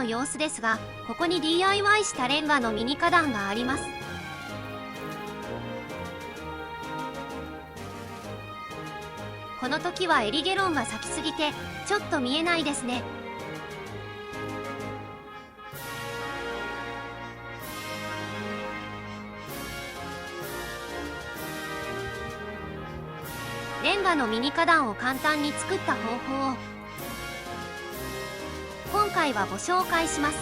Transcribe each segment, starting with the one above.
の様子ですが、ここに DIY したレンガのミニ花壇があります。この時はエリゲロンが咲きすぎてちょっと見えないですね。レンガのミニ花壇を簡単に作った方法を今回はご紹介します。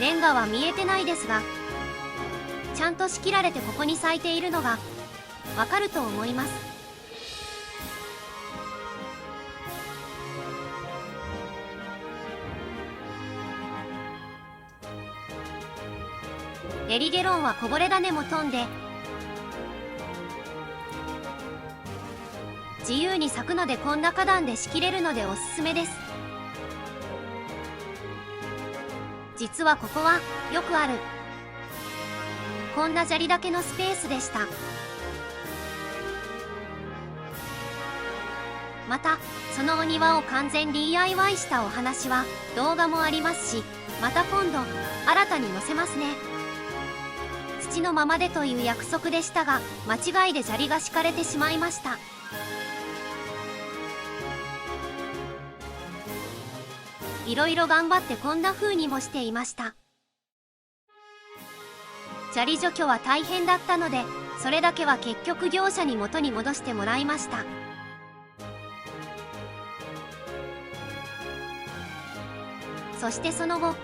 レンガは見えてないですが、ちゃんと仕切られてここに咲いているのがわかると思います。エリゲロンはこぼれ種も飛んで自由に咲くので、こんな花壇で仕切れるのでおすすめです。実はここはよくあるこんな砂利だけのスペースでした。またそのお庭を完全 DIY したお話は動画もありますし、また今度新たに載せますね。土のままでという約束でしたが、間違いで砂利が敷かれてしまいました。いろいろ頑張ってこんな風にもしていました。砂利除去は大変だったので、それだけは結局業者に元に戻してもらいました。そしてその後、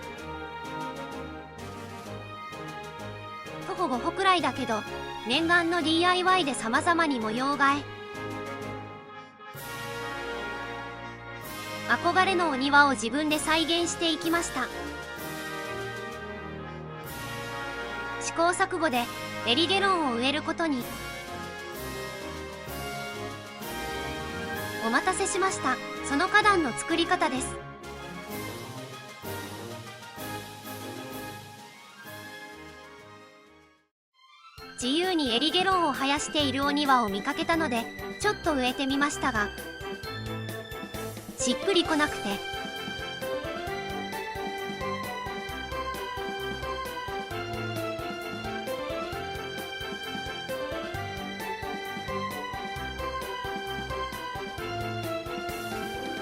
徒歩5歩くらいだけど念願の DIY で様々に模様替え、憧れのお庭を自分で再現していきました。試行錯誤でエリゲロンを植えることに。お待たせしました。その花壇の作り方です。自由にエリゲロンを生やしているお庭を見かけたのでちょっと植えてみましたが、しっくりこなくて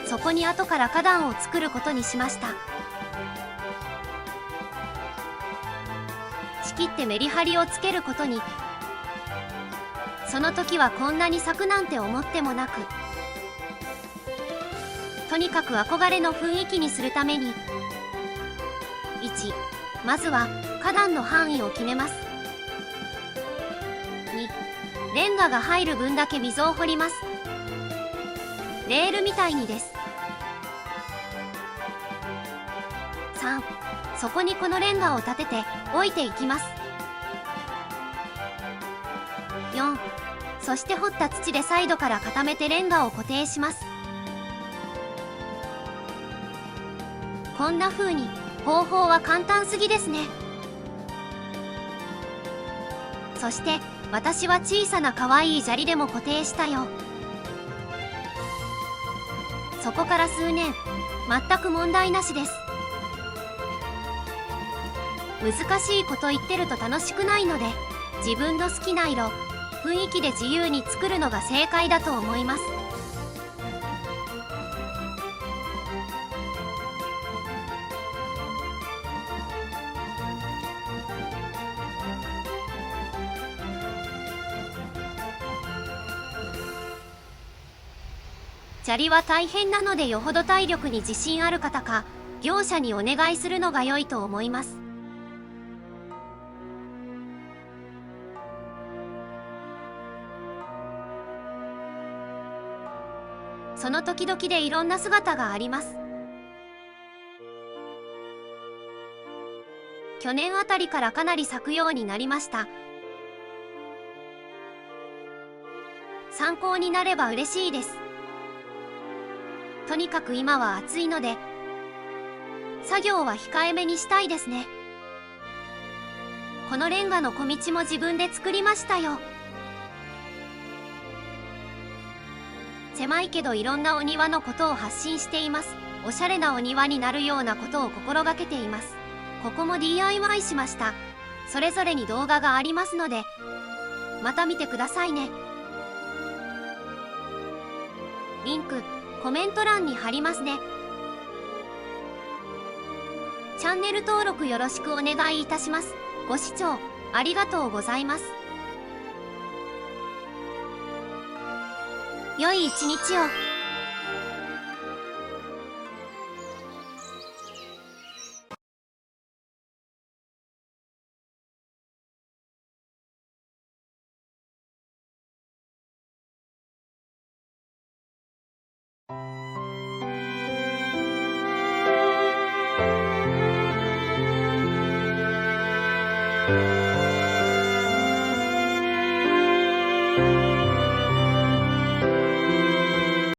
そこに後から花壇を作ることにしました。仕切ってメリハリをつけることに。その時はこんなに咲くなんて思ってもなく、とにかく憧れの雰囲気にするために、1、まずは花壇の範囲を決めます。2、レンガが入る分だけ溝を掘ります。レールみたいにです。3、そこにこのレンガを立てて置いていきます。4、そして掘った土でサイドから固めてレンガを固定します。こんな風に。方法は簡単すぎですね。そして私は小さな可愛い砂利でも固定したよ。そこから数年、全く問題なしです。難しいこと言ってると楽しくないので、自分の好きな色、雰囲気で自由に作るのが正解だと思います。砂利は大変なので、よほど体力に自信ある方か業者にお願いするのが良いと思います。その時々でいろんな姿があります。去年あたりからかなり咲くようになりました。参考になれば嬉しいです。とにかく今は暑いので作業は控えめにしたいですね。このレンガの小道も自分で作りましたよ。狭いけどいろんなお庭のことを発信しています。おしゃれなお庭になるようなことを心がけています。ここも DIY しました。それぞれに動画がありますので、また見てくださいね。リンク、コメント欄に貼りますね。チャンネル登録よろしくお願いいたします。ご視聴ありがとうございます。良い一日を。